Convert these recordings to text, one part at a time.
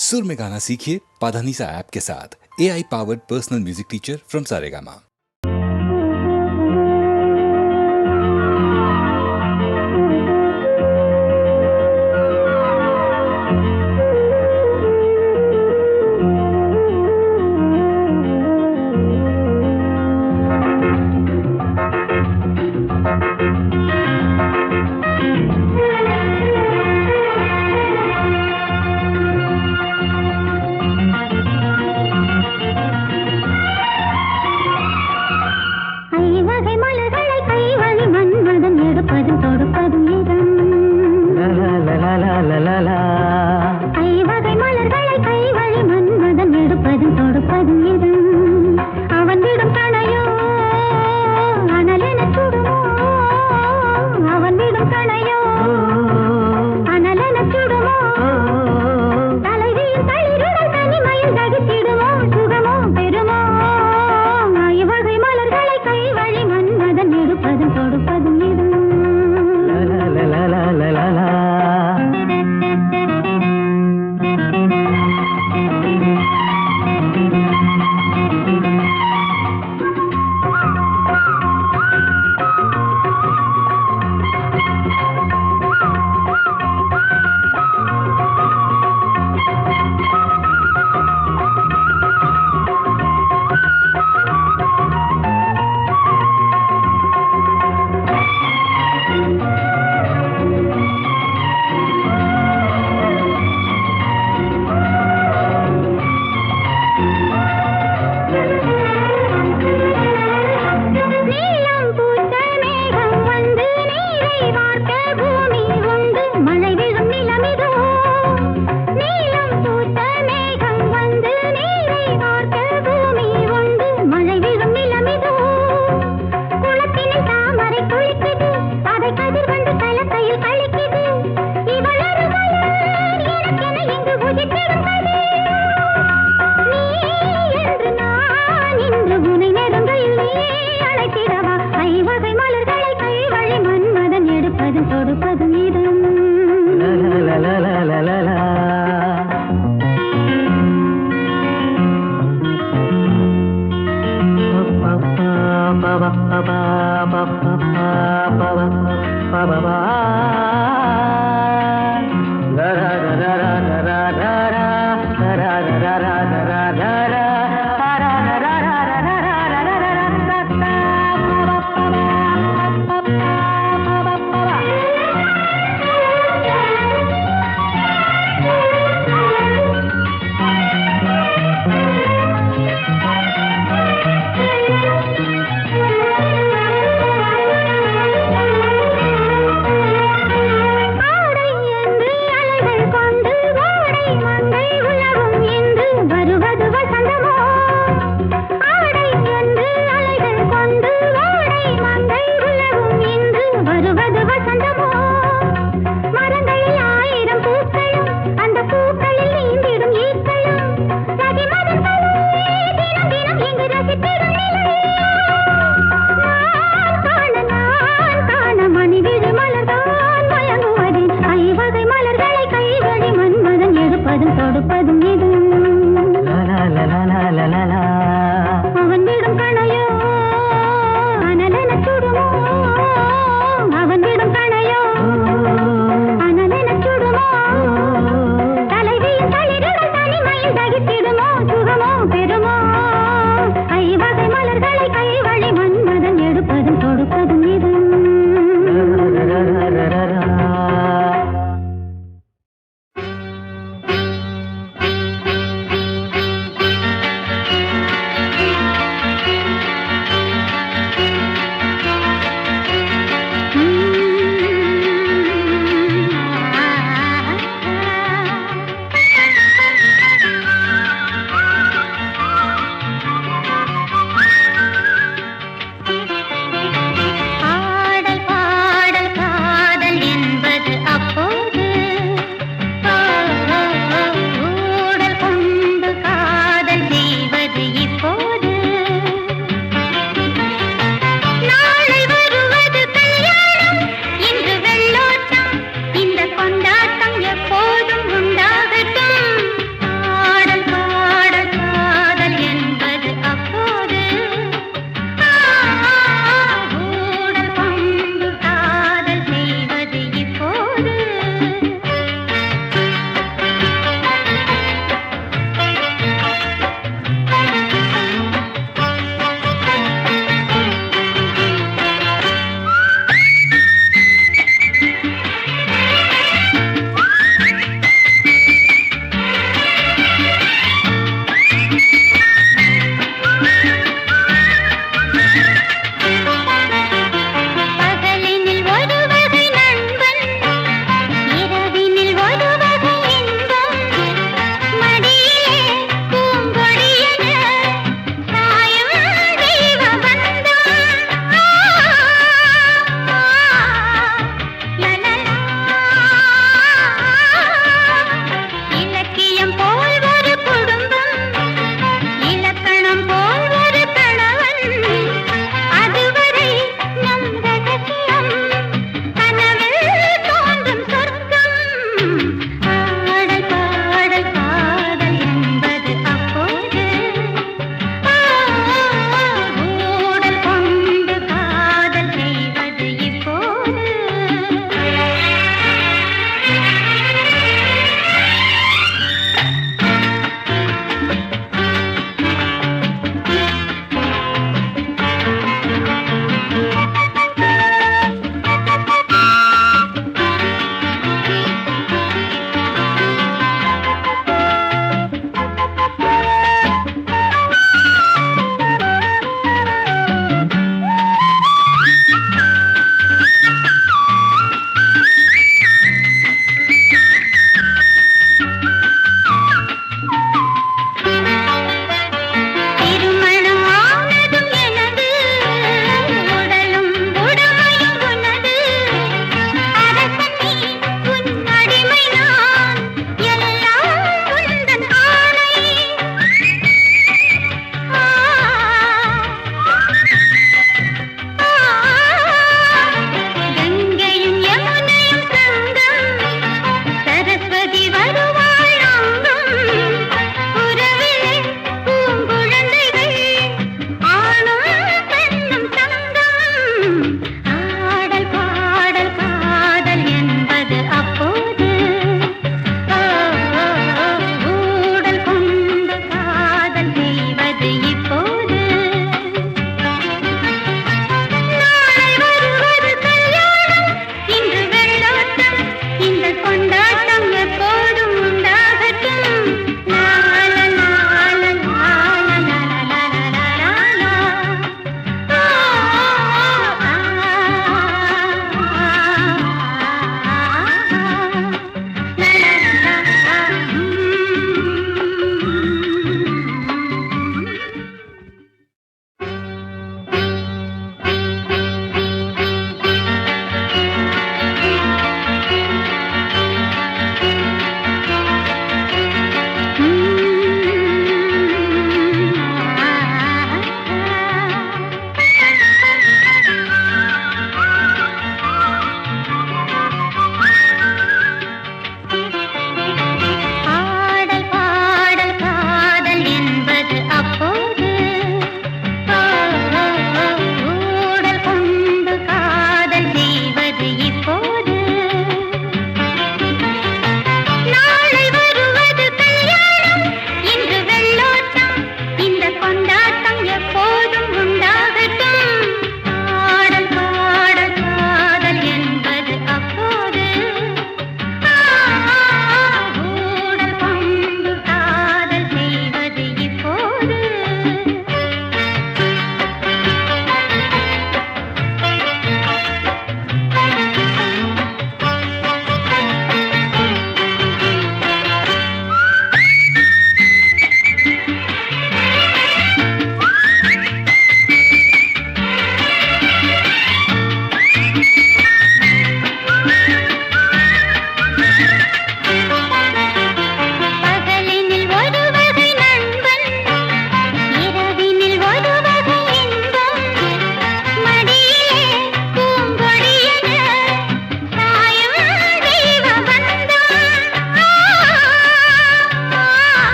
सुर में गाना सीखिए पाधानीसा ऐप के साथ। AI powered personal music teacher from Saregama.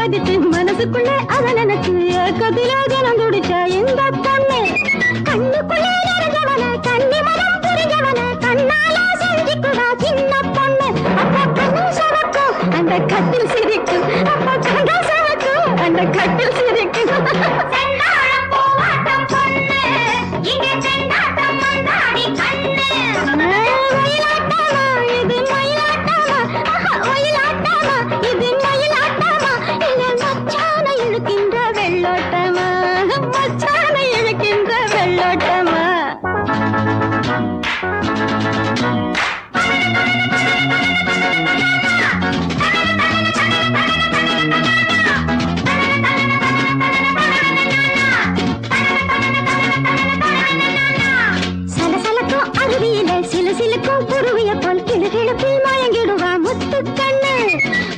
பதிச்சு மனசுக்குள்ள அத நினைச்சு கதில தினம் துடிச்சா இந்த பொண்ணு கண்ணுக்குள்ள நிறைஞ்சவன கண்ணி மனம் புரிஞ்சவன கண்ணால செஞ்சுக்குவா சின்ன பொண்ணு அப்ப கண்ணு சவக்கும் அந்த கட்டில் சிரிக்கும் அப்ப கண்ணு சவக்கும் அந்த கட்டில் சிரிக்கும் செந்தாழம் பூவாட்டம் பொண்ணு இங்க செந்தாட்டம் மந்தாடி கண்ணு மயிலாட்டமா இது மயிலாட்டமா மயிலாட்டமா இது மயிலாட்டமா இல்ல மச்சான இழுக்கின்ற வெள்ளோட்டமா மச்சான இழுக்கின்ற வெள்ளோட்டமா சலசலக்கும் அருவியில சிலு சிலுக்கும் குருவிய போல் கிளு கிழப்பில் மயங்கிடுவா முத்து கண்ணு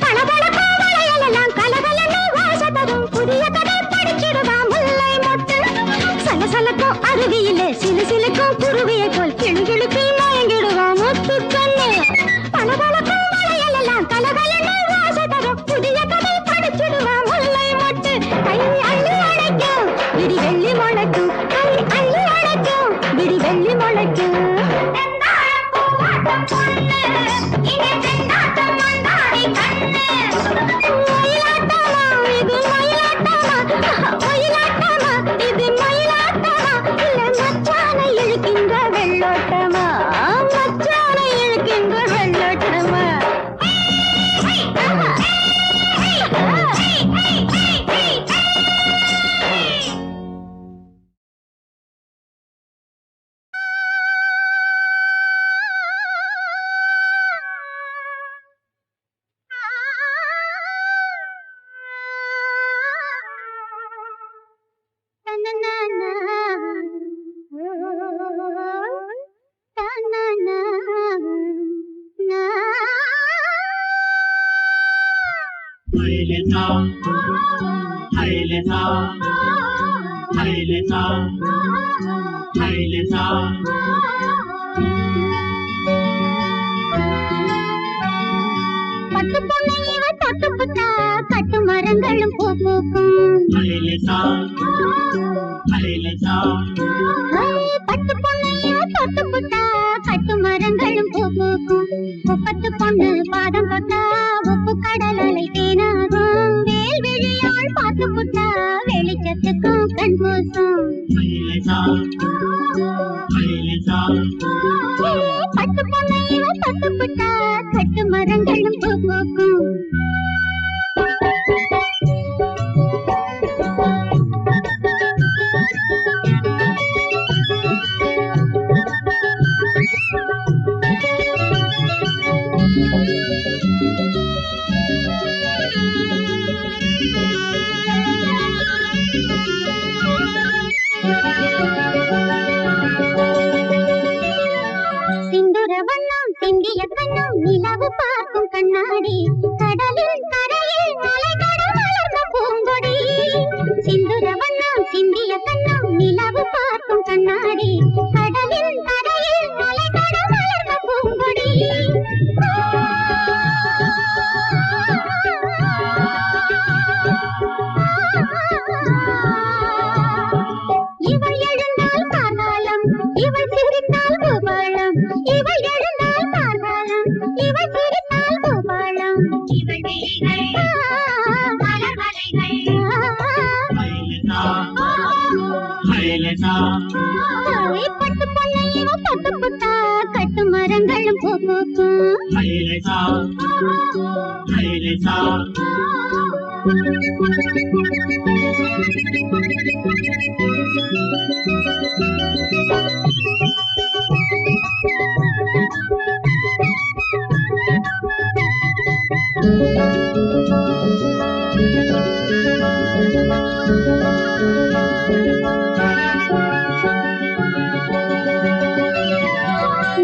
பளபளக்கும் மலையெல்லாம் கலகலன்னு வாசத்ததும் புதிய கதை படிச்சிடுவா முல்லை மொட்டு சலசலக்கும் அருவியில சிலு சிலுக்கும் குருவிய போல் கிளு கிழப்பில் மயங்கிடுவா முத்து கண்ணு பளபளக்கும் மலையெல்லாம் கலகலன்னு வாசத்ததும் புதிய கதை படிச்சிடுவா முல்லை மொட்டு கை அள்ளி அடைக்கும் இடி வெள்ளி முளைக்கும் கை அள்ளி அடைக்கும் விடி வெள்ளி முளைக்கும் இழுக்கின்ற வெள்ளோட்டமா மச்சான இழுக்கின்ற வெள்ளோட்டமா பட்டு பொண்ணு இவ தொட்டு புட்டா கட்டு மரங்களும் பூ பூக்கும் பட்டு பொண்ணு இவ தொட்டு புட்டா கட்டு மரங்களும் பூ பூக்கும் முப்பத்து பொண்ணு பாதம் தொட்டா உப்பு கடல் அலை தேனாகும் வேல் விழியாள் பார்த்து புட்டா வெளிச்சத்துக்கும் கண் பூசும் பட்டு பொண்ணு இவ தொட்டு புட்டா கட்டு மரங்களும் பூ பூக்கும் சிந்துர வண்ணம் சிந்திய கண்ணம் நிலவு பார்க்கும் கண்ணாடி கடலில் கரையில் மலை கடமலர்ந்த பூங்கொடி சிந்துர வண்ணம் சிந்திய கண்ணம் நிலவு பார்க்கும் கண்ணாடி கடலில் கரையில் மலை கடமலர்ந்த பூங்கொடி இவள் எழுந்தால் கார்காலம் இவள் சிரித்தால் பூபாலம் இவள் எழுந்தால் கார்காலம் இவள் சிரித்தால் பூபாலம் இவள் பட்டு பொண்ணு இவ பட்டு புட்டா கட்டு மரங்களும் பூ பூக்கும்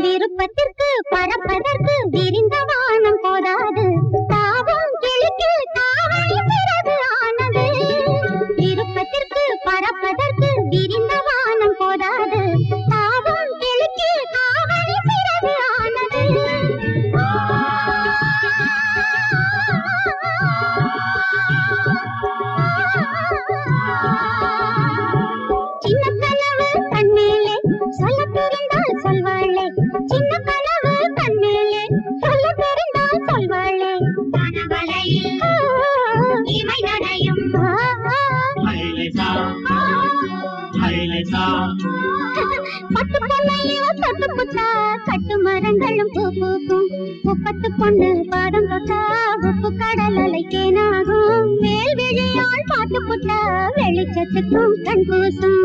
விருப்பத்திற்கு பறப்பதற்கு விரிந்த வானம் போதாது தாவும் கிளிக்கு தாவணி பிறகு ஆனது விருப்பத்திற்கு பறப்பதற்கு விரிந்த வானம் போதாது தாவும் கிளிக்கு தாவணி பிறகு ஆனது மழையில் இமை நனையும் பட்டு பொண்ணையோ தொட்டு புட்டா கட்டு மரங்களும் பூ பூக்கும் முப்பத்து பொண்ணு பாதம் தொட்டா உப்பு கடல் அலைக்கேனாகும் மேல் விழியால் பாட்டு புட்டா வெளிச்சத்துக்கும் கண் பூசும்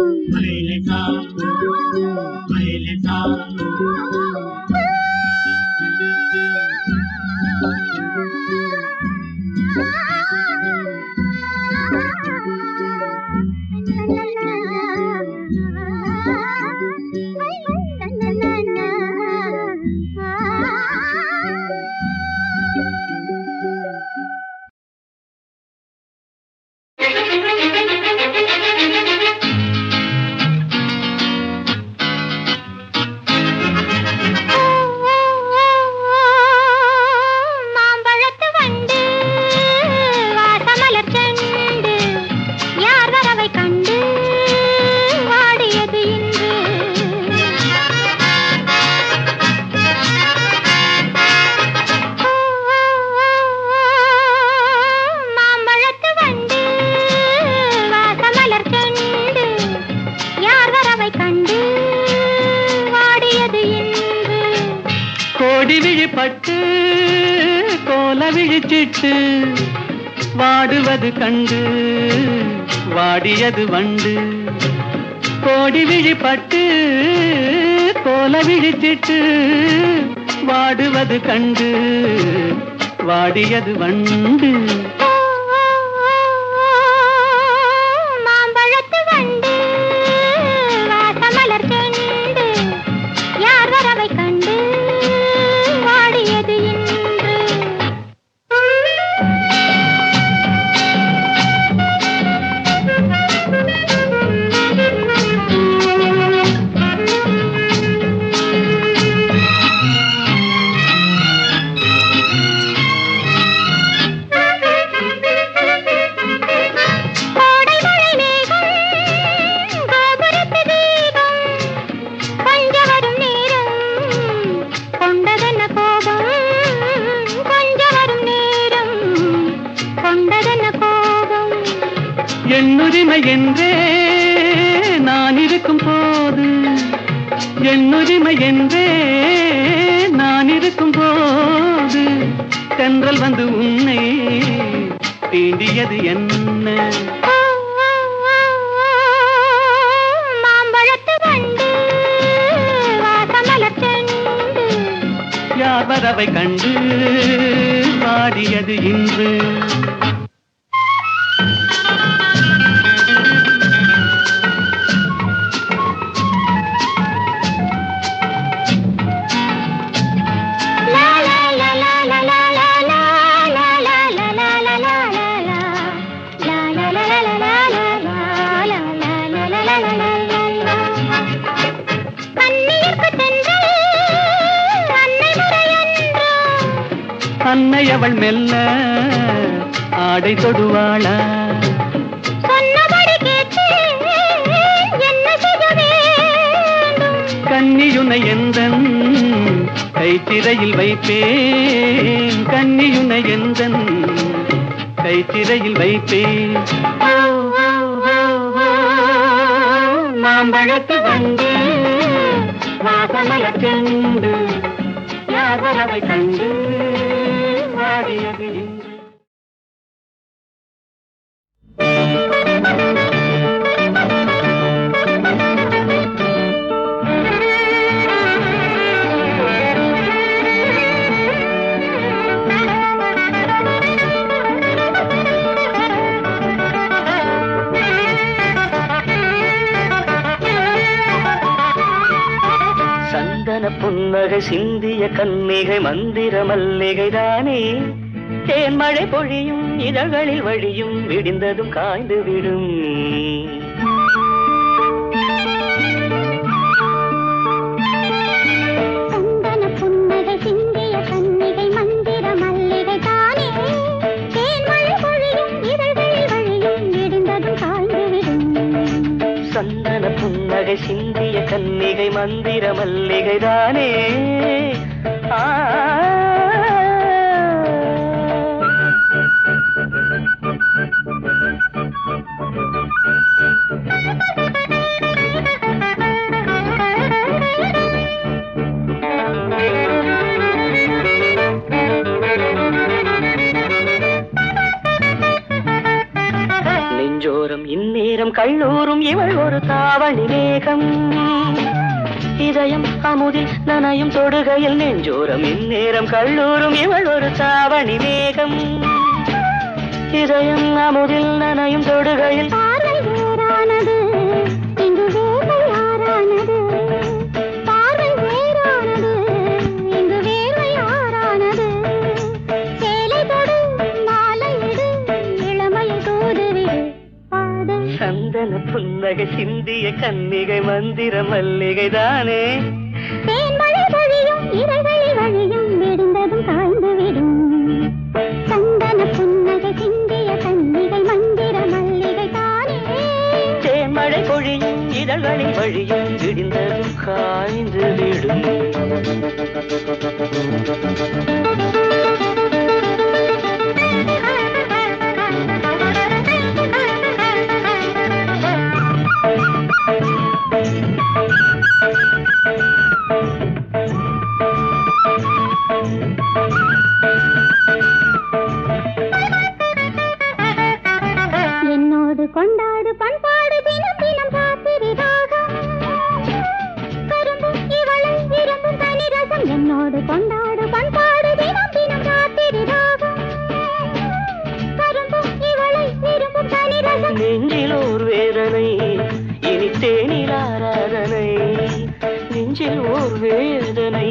பட்டு கோல விழிச்சிட்டு வாடுவது கண்டு வாடியது வண்டு கோடி விழிப்பட்டு கோல விழிச்சிட்டு வாடுவது கண்டு வாடியது வண்டு மாம்பழத்து வண்டு வாசமலர் செண்டு யார் வரவை கண்டு என்னுரிமை என்றே நான் இருக்கும் போது என்னுரிமை என்றே நான் இருக்கும் போது தென்றல் வந்து உன்னை தீண்டியது என்ன மாம்பழத்து வண்டு வாசமலர் செண்டு யார் வரவை கண்டு வாடியது இன்று அன்னை அவள் மெல்ல ஆடை தொடுவாளா சொன்னபடி கேட்டு என்ன செய்ய வேண்டும் கன்னியுனை எந்தன் கைச்சிறையில் வைப்பேன் கன்னியுனை எந்தன் கைச்சிறையில் வைப்பேன் மாம்பழத்து வண்டு வாசமலர் செண்டு யார் வரவை கண்டு வாடியது இன்று புன்னகை சிந்திய கன்னிகை மந்திர மல்லிகை தானே தேன்மழை பொழியும் இதழ்களில் வழியும் விடிந்ததும் காய்ந்து விடும் சந்தன புன்னகை சிந்திய கன்னிகை மந்திர மல்லிகை தானே தேன்மழை பொழியும் இதழ்களில் வழியும் விடிந்ததும் காய்ந்து விடும் சந்தன புன்னகை சிந்திய கன்னிகை மந்திர மல்லிகை தானே இந்நேரம் கல்லூரும் இவள் ஒரு தாவணி மேகம். இதயம் அமுதில் நனையும் தொடுகையில் நெஞ்சோரம். இந்நேரம் கல்லூரும் இவள் ஒரு தாவணி மேகம். இதயம் அமுதில் நனையும் தொடுகையில் பார்வை வேறானது இங்கு வேலை யாரானது. பார்வை வேறானது இங்கு வேலை யாரானது. சேலை தொடு மாலையிடு இளமையை தூதுவிடு பாடு. சந்தன புன்னகை சிந்திய கன்னிகை மந்திர மல்லிகை தானே. தேன்மழை பொழியும் இறைவழி வழியும் விடுந்ததும் காய்ந்து விடும். சந்தன புன்னகை சிந்திய கன்னிகை மந்திர மல்லிகை தானே. தேன்மழை பொழியும் இதழ்களில் வழியும் விடிந்ததும் காய்ந்து விடும். என்னோடு கொண்டாடு பண்பாடு தினம் தினம் ராத்திரி ராகம். கரும்பும் இவளை விரும்பும் தனி ரசம். என்னோடு கொண்டாடு பண்பாடு தினம் தினம் ராத்திரி ராகம். கரும்பும் இவளை விரும்பும் தனி ரசம். நெஞ்சில் ஓர் வேதனை இனி தேனில் ஆராதனை. நெஞ்சில் ஓர் வேதனை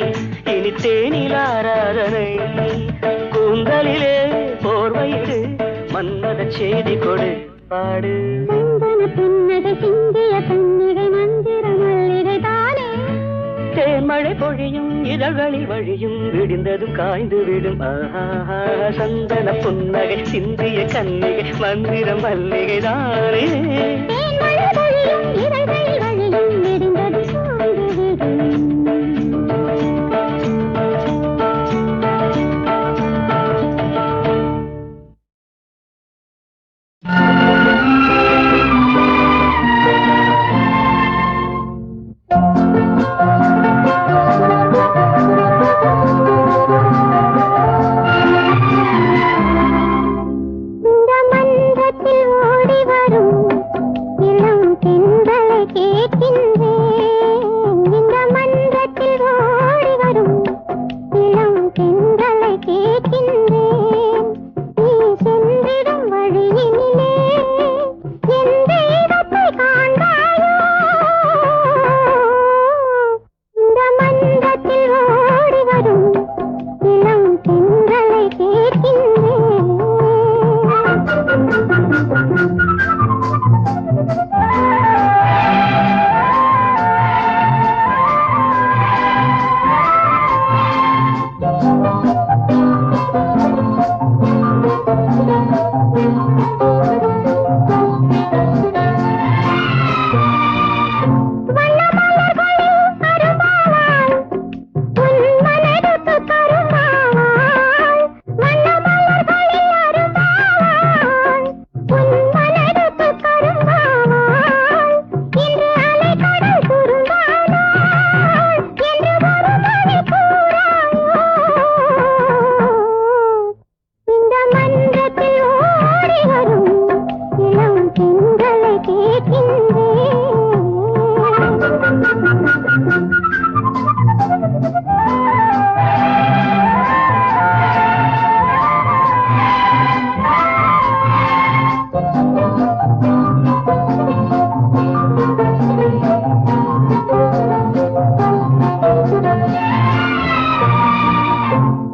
இனி தேனில் ஆராதனை. கூந்தலிலே போர்வையிடு மன்மத செய்தி கொடு பாடு. சந்தன புன்னகை சிந்திய கன்னிகை மந்திர மல்லிகை தானே. தேன்மழை பொழியும் இதழ்களில் வழியும் விடிந்ததும் காய்ந்து விடும். ஆஹா சந்தன புன்னகை சிந்திய கன்னிகை மந்திர மல்லிகை தானே. தேன்மழை பொழியும் இறைவழி வழியும் விடுந்ததும் காய்ந்து விடும். இந்த மன்றத்தில் ஓடி வரும் இளம் பெண்களை கேட்கின்றேன். இந்த மன்றத்தில் ஓடி வரும் இளம் பெண்களை கேட்கின்றேன். நீ சென்றிடும் வழியினிலே என் தெய்வத்தை காண்பாயோ. இந்த மன்றத்தில் ஓடி வரும் இளம் பெண்களை கேட்கின்றேன். வண்ணமலர்களில் அரும்பாவாய் உன் மனதுக்கு கரும்பாவாய். வண்ணமலர்களில் அரும்பாவாய் உன் மனதுக்கு கரும்பாவாய். இன்று அலைக்கடல் குறும்பானாய் என்று ஒரு மணி கூறாயோ. இந்த மன்றத்தில் ஓடி வரும் இளம் பெண்களை கேட்கின்றேன்.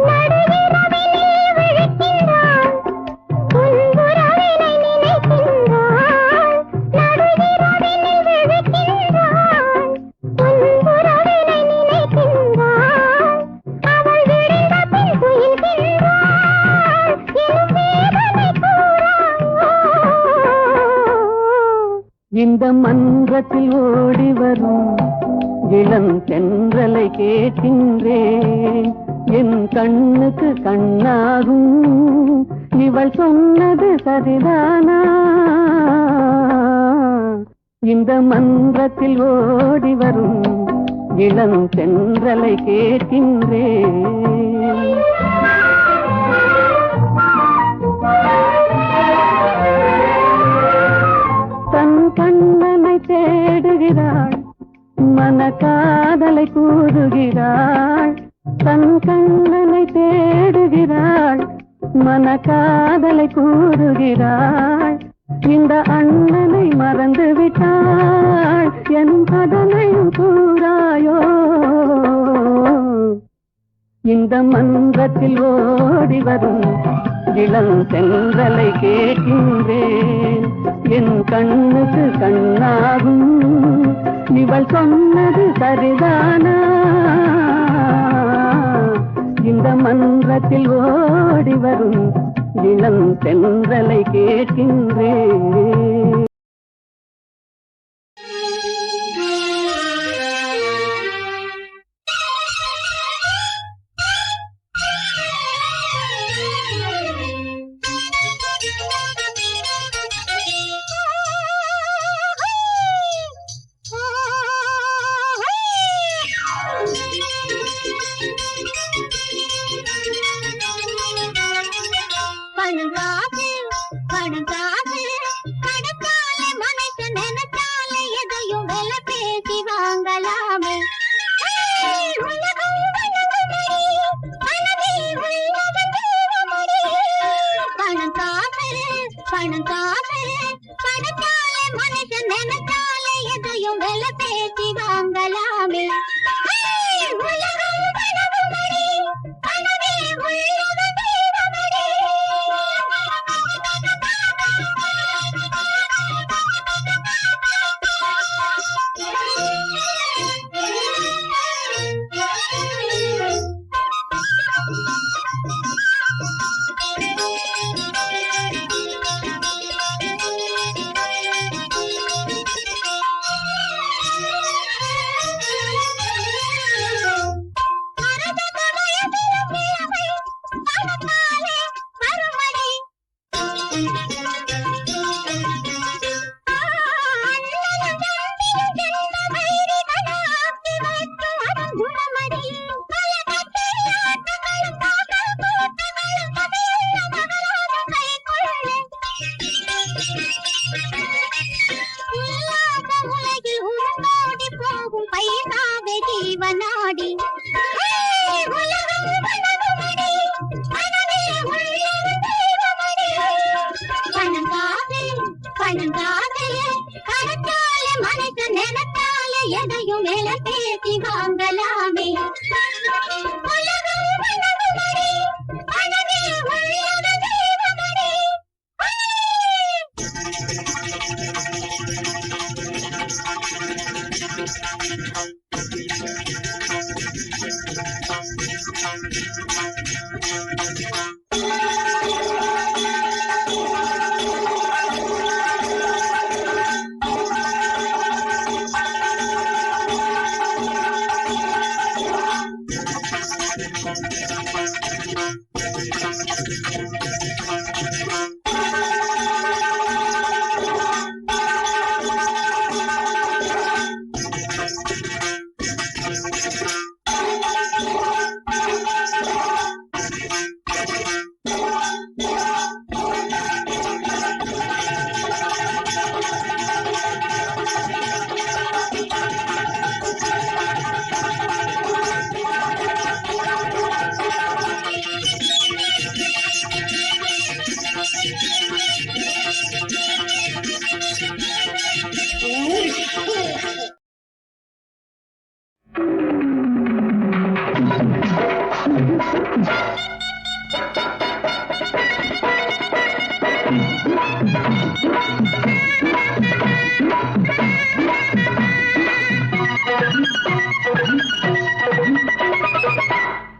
நடுவிரவினில் விழிக்கின்றாள் உன் உறவினை நினைக்கின்றாள். நடுவிரவினில் விழிக்கின்றாள் உன் உறவினை நினைக்கின்றாள். அவள் விழுந்த பின் துயில்கின்றாள் எனும் வேதனை கூறாயோ. இந்த மன்றத்தில் ஓடி வரும் இளம் தென்றலை கேட்கின்றேன். என் கண்ணுக்கு கண்ணாகும் இவள் சொன்னது சரிதானா. இந்த மன்றத்தில் ஓடி வரும் இளம் தென்றலை கேட்கின்றேன். தன் ஓடுகிறாள், இந்த அண்ணனை மறந்து விட்டாள், என் அதனை கூறாயோ? இந்த மன்றத்தில் ஓடி வரும் இளம் தென்றலை கேட்கின்றேன், என் கண்ணுக்கு கண்ணாகும் இவள் சொன்னது சரிதானா? இந்த மன்றத்தில் ஓடி வரும் இளம் தென்றலை கேட்கின்றேன்.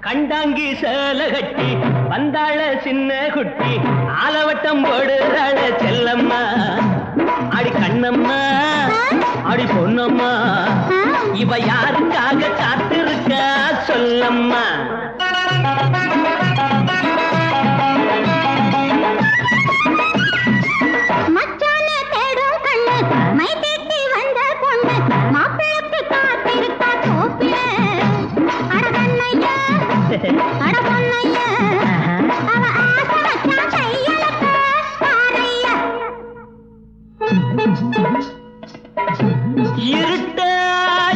கண்டாங்கி சேல கட்டி வந்தாள சின்ன குட்டி ஆலவட்டம் போடுறாள செல்லம்மா, அடி கண்ணம்மா அடி பொன்னம்மா, இவ யாருக்காக காத்திருக்கா சொல்லம்மா.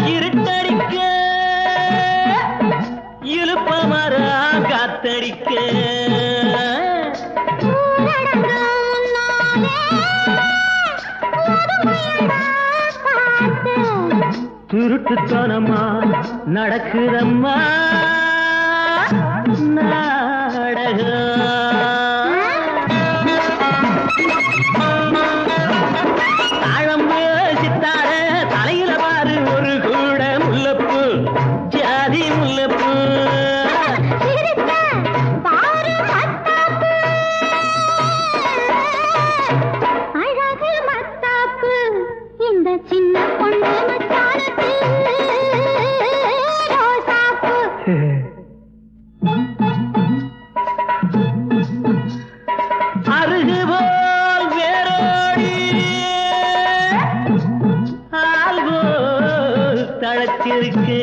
இருட்டடிக்க இழுப்ப நாடகமா நடக்குதம்மா தாழம்பு சித்தார தலையில பாரு ஒரு கூட முல்லப்பூ ஜாதி முல்லப்பூ சிரித்த பாரு மத்தாப்பு அழகு மத்தாப்பு இந்த சின்ன பொண்ணு மத்தானத்து ரோசாப்பு அருகுபோல் வேரோடி ஆல்போல் தழைச்சிருக்கு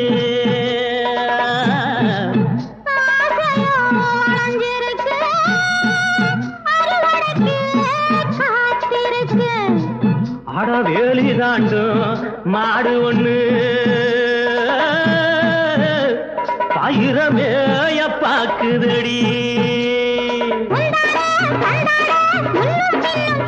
ஆசையோ வளைஞ்சிருக்கு அறுவடைக்கு காத்திருக்கு அட வேலி தாண்டும் மாடு ஒண்ணு பயிரமேய பாக்குதடி முன்னாலே முன்னும் பின்னும்